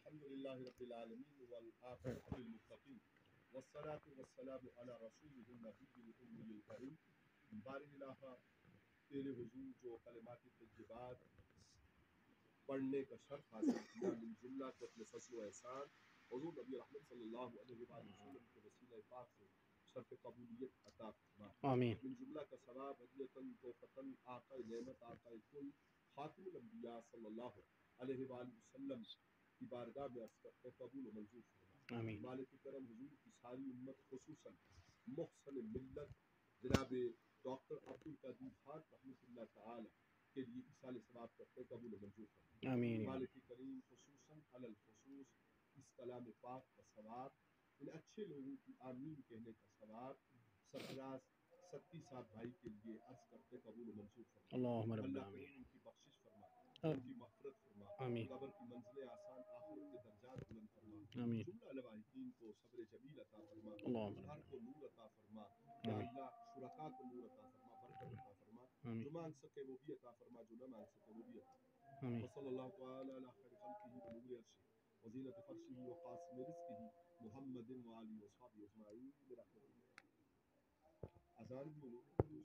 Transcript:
الحمد للہ رب العالمین والعاقبۃ للمتقین والصلاة والسلام علی رسولہ النبی الأمی الکریم بارک الہ تیرے حضور جو کلمات طیبات پڑھنے کا شرف حاصل کیا من جملہ کو اپنے فضل و احسان حضور نبی رحمت صلی اللہ علیہ وآلہ وسلم کے وسیلہ پاک سے شرف قبولیت عطا فرما آمین من جملہ کا ثواب ہدیۃً تحفۃً آقا نعمت آقا کل خاتم الانبیاء صلی اللہ علیہ وآلہ وسلم کی بارگاہ میں عرض کرتے قبول و منظور فرما آمین مالک کرم حضور کی ساری امت خصوصاً محسن ملت جناب ڈاکٹر عبد القدیر خان رحمۃ اللہ تعالی کے لیے ایصال ثواب کرتے قبول و منظور فرما آمین یا مالک کریم خصوصاً علی الخصوص اس کلام پاک کا ثواب ان اچھے لوگوں کی آمین کہنے کا ثواب سرفراز ستی صاحب بھائی کے لیے عرض کرتے قبول و منظور فرما اللہم رب اللہ العالمین کریم ان کی بخشش فرما ان کی مغفرت فرما آمین قبر کی منزلیں آسان آخرت کے درجات بلند فرما آمین جملہ لواحقین کو صبر جمیل عطا فرما اللہم گھر رب کو نور عطا فرما یا آمین اللہ شرکا کو نور عطا فرما برکت عطا فرما آمین جو مانگ سکے وہ بھی عطا فرما جو نہ مانگ سکے وہ بھی عطا فرما آمین وصلی اللہ تعالی علی خیر خلقہ ونور عرشہ وزینت فرشہ وقاسم رزقہ محمد وآلہ وصحبہ اجمعین برحمتہ اذان بولو